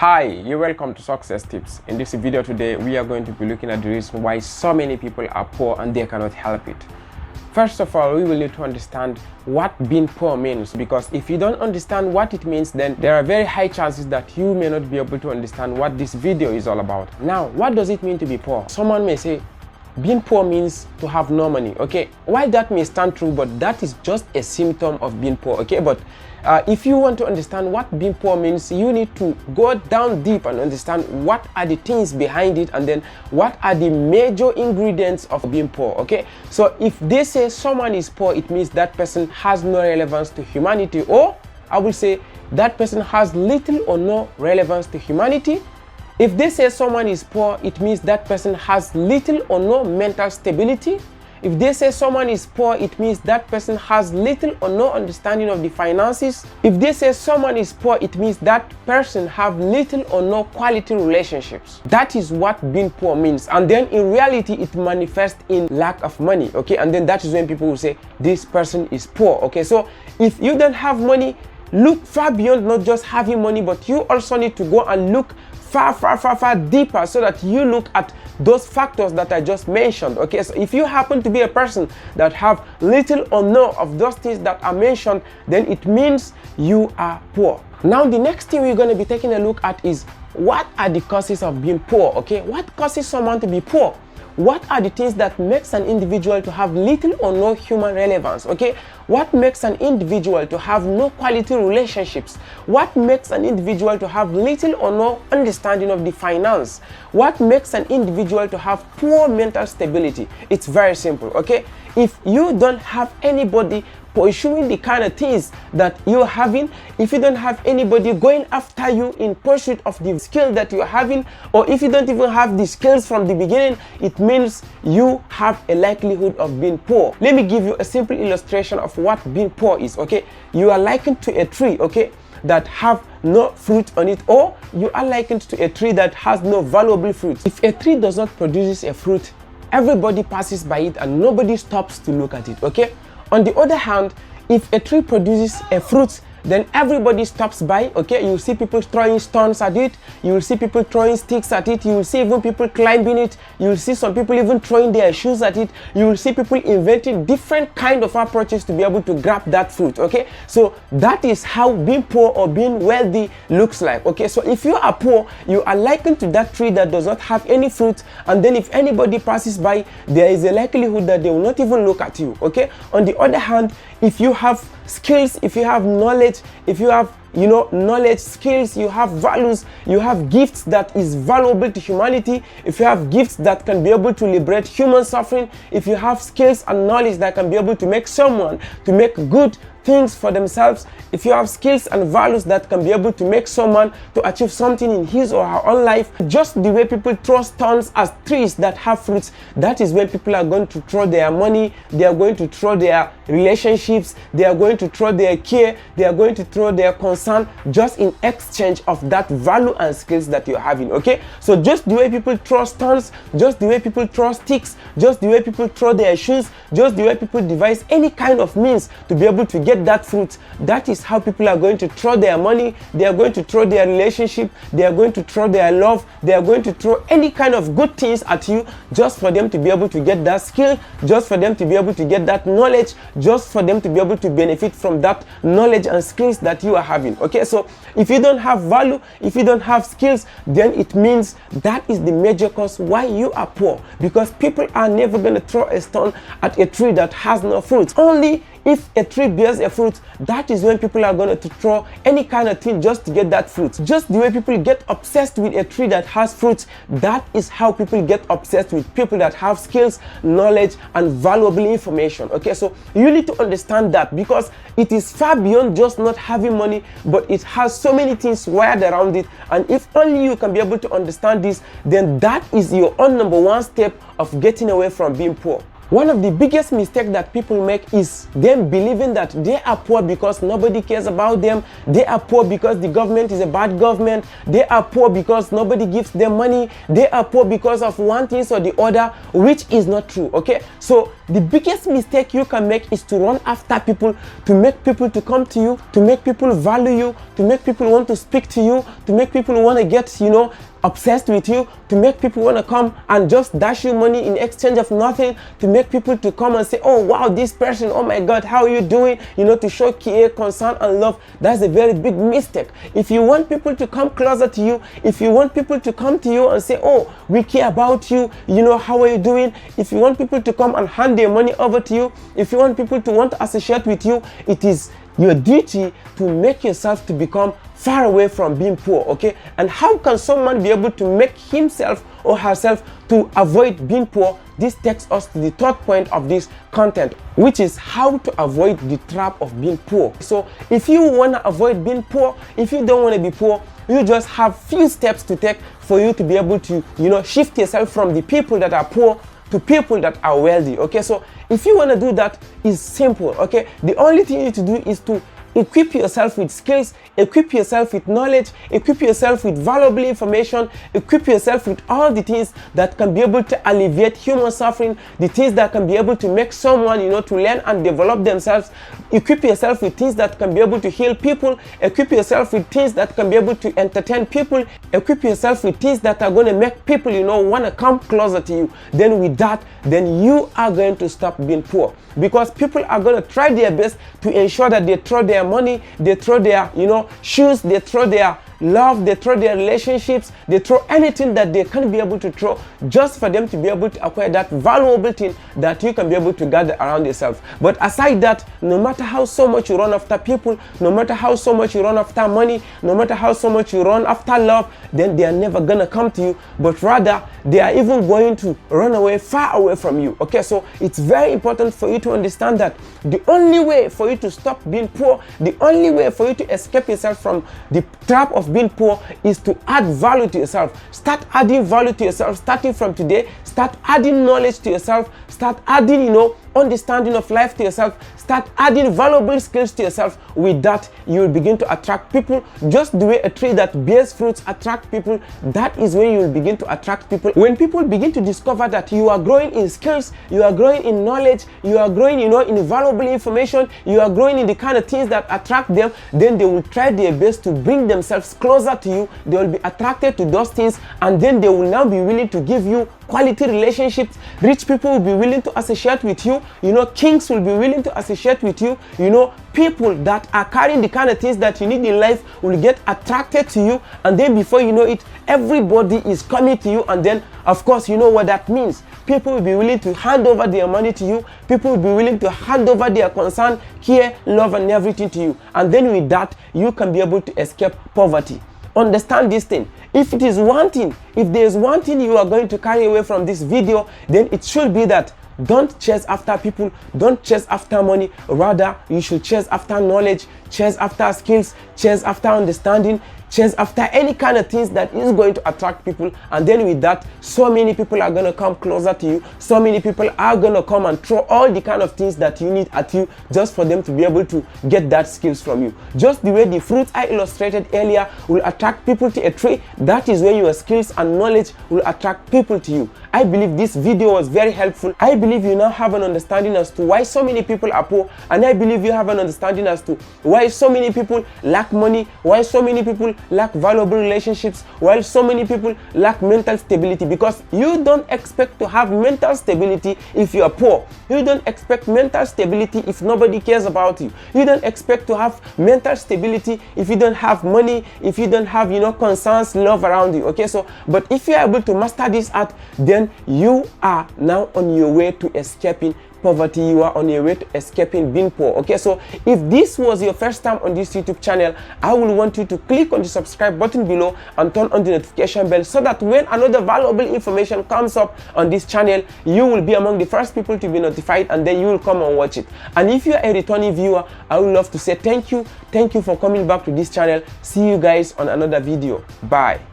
Hi, you're welcome to Success Tips. In this video today, we are going to be looking at the reason why so many people are poor and they cannot help it. First of all, we will need to understand what being poor means, because if you don't understand what it means, then there are very high chances that you may not be able to understand what this video is all about. Now, what does it mean to be poor? Someone may say, being poor means to have no money. Okay, while that may stand true, but that is just a symptom of being poor. Okay, but if you want to understand what being poor means, you need to go down deep and understand what are the things behind it, and then what are the major ingredients of being poor. Okay, so if they say someone is poor, it means that person has no relevance to humanity, or I will say that person has little or no relevance to humanity. If they say someone is poor, it means that person has little or no mental stability. If they say someone is poor, it means that person has little or no understanding of the finances. If they say someone is poor, it means that person have little or no quality relationships. That is what being poor means. And then in reality, it manifests in lack of money. Okay, and then that is when people will say this person is poor. Okay, so if you don't have money, look far beyond not just having money, but you also need to go and look far deeper, so that you look at those factors that I just mentioned. Okay, so if you happen to be a person that have little or no of those things that are mentioned, then it means you are poor. Now, the next thing we're going to be taking a look at is what are the causes of being poor. Okay, what causes someone to be poor? What are the things that makes an individual to have little or no human relevance? Okay, what makes an individual to have no quality relationships? What makes an individual to have little or no understanding of the finance? What makes an individual to have poor mental stability? It's very simple. Okay, if you don't have anybody pursuing the kind of things that you're having, if you don't have anybody going after you in pursuit of the skill that you're having, or if you don't even have the skills from the beginning, it means you have a likelihood of being poor. Let me give you a simple illustration of what being poor is. Okay, you are likened to a tree, okay, that have no fruit on it, or you are likened to a tree that has no valuable fruit. If a tree does not produce a fruit, everybody passes by it and nobody stops to look at it. Okay, on the other hand, if a tree produces a fruit, then everybody stops by. Okay, you will see people throwing stones at it, you will see people throwing sticks at it, you will see even people climbing it, you will see some people even throwing their shoes at it, you will see people inventing different kind of approaches to be able to grab that fruit. Okay, so that is how being poor or being wealthy looks like. Okay, so if you are poor, you are likened to that tree that does not have any fruit, and then if anybody passes by, there is a likelihood that they will not even look at you. Okay, on the other hand, if you have skills, if you have knowledge, if you have knowledge, skills, you have values, you have gifts that is valuable to humanity, if you have gifts that can be able to liberate human suffering, if you have skills and knowledge that can be able to make someone to make good things for themselves, if you have skills and values that can be able to make someone to achieve something in his or her own life, just the way people throw stones as trees that have fruits, that is when people are going to throw their money, they are going to throw their relationships, they are going to throw their care, they are going to throw their concern, just in exchange of that value and skills that you're having. Okay, so just the way people throw stones, just the way people throw sticks, just the way people throw their shoes, just the way people devise any kind of means to be able to get that fruit, that is how people are going to throw their money, they are going to throw their relationship, they are going to throw their love, they are going to throw any kind of good things at you, just for them to be able to get that skill, just for them to be able to get that knowledge, just for them to be able to benefit from that knowledge and skills that you are having. Okay, so if you don't have value, if you don't have skills, then it means that is the major cause why you are poor, because people are never going to throw a stone at a tree that has no fruit. Only if a tree bears a fruit, that is when people are going to throw any kind of thing just to get that fruit. Just the way people get obsessed with a tree that has fruits, that is how people get obsessed with people that have skills, knowledge, and valuable information. Okay, so you need to understand that, because it is far beyond just not having money, but it has so many things wired around it. And if only you can be able to understand this, then that is your own number one step of getting away from being poor. One of the biggest mistakes that people make is them believing that they are poor because nobody cares about them. They are poor because the government is a bad government. They are poor because nobody gives them money. They are poor because of one thing or the other, which is not true. Okay, so the biggest mistake you can make is to run after people, to make people to come to you, to make people value you, to make people want to speak to you, to make people want to get, obsessed with you, to make people want to come and just dash you money in exchange of nothing, to make people to come and say, oh wow, this person, oh my god, how are you doing, to show care, concern and love. That's a very big mistake. If you want people to come closer to you, if you want people to come to you and say, oh, we care about you, how are you doing, if you want people to come and hand their money over to you, if you want people to want to associate with you, it is your duty to make yourself to become far away from being poor. Okay, and how can someone be able to make himself or herself to avoid being poor? This takes us to the third point of this content, which is how to avoid the trap of being poor. So if you want to avoid being poor, if you don't want to be poor, you just have few steps to take for you to be able to shift yourself from the people that are poor to people that are wealthy. Okay, so if you want to do that, it's simple. Okay, the only thing you need to do is to equip yourself with skills, equip yourself with knowledge, equip yourself with valuable information, equip yourself with all the things that can be able to alleviate human suffering, the things that can be able to make someone to learn and develop themselves. Equip yourself with things that can be able to heal people, equip yourself with things that can be able to entertain people, equip yourself with things that are going to make people want to come closer to you. Then with that, then you are going to stop being poor, because people are going to try their best to ensure that they throw their money, they throw their shoes, they throw their love, they throw their relationships, they throw anything that they can be able to throw just for them to be able to acquire that valuable thing that you can be able to gather around yourself. But aside that, no matter how so much you run after people, no matter how so much you run after money, no matter how so much you run after love, then they are never gonna come to you, but rather they are even going to run away, far away from you. Okay, so it's very important for you to understand that the only way for you to stop being poor, the only way for you to escape yourself from the trap of being poor is to add value to yourself. Start adding value to yourself starting from today. Start adding knowledge to yourself. Start adding understanding of life to yourself. Start adding valuable skills to yourself. With that, you will begin to attract people. Just the way a tree that bears fruits attract people, that is when you will begin to attract people. When people begin to discover that you are growing in skills, you are growing in knowledge, you are growing in valuable information, you are growing in the kind of things that attract them, then they will try their best to bring themselves closer to you. They will be attracted to those things, and then they will now be willing to give you quality relationships. Rich people will be willing to associate with you. Kings will be willing to associate with you. People that are carrying the kind of things that you need in life will get attracted to you, and then before you know it, everybody is coming to you. And then of course, you know what that means. People will be willing to hand over their money to you. People will be willing to hand over their concern, care, love and everything to you. And then with that, you can be able to escape poverty. Understand this thing. If it is one thing, if there is one thing you are going to carry away from this video, then it should be that don't chase after people, don't chase after money. Rather, you should chase after knowledge, chase after skills, chase after understanding, chase after any kind of things that is going to attract people. And then with that, so many people are going to come closer to you. So many people are going to come and throw all the kind of things that you need at you, just for them to be able to get that skills from you. Just the way the fruits I illustrated earlier will attract people to a tree, that is when your skills and knowledge will attract people to you. I believe this video was very helpful. I believe you now have an understanding as to why so many people are poor, and I believe you have an understanding as to why so many people lack money, why so many people lack valuable relationships, while so many people lack mental stability. Because you don't expect to have mental stability if you are poor. You don't expect mental stability if nobody cares about you. You don't expect to have mental stability if you don't have money, if you don't have concerns, love around you. Okay, so but if you are able to master this art, then you are now on your way to escaping poverty. You are on your way to escaping being poor. Okay, so if this was your first time on this YouTube channel, I will want you to click on the subscribe button below and turn on the notification bell, so that when another valuable information comes up on this channel, you will be among the first people to be notified, and then you will come and watch it. And if you are a returning viewer, I would love to say thank you for coming back to this channel. See you guys on another video. Bye.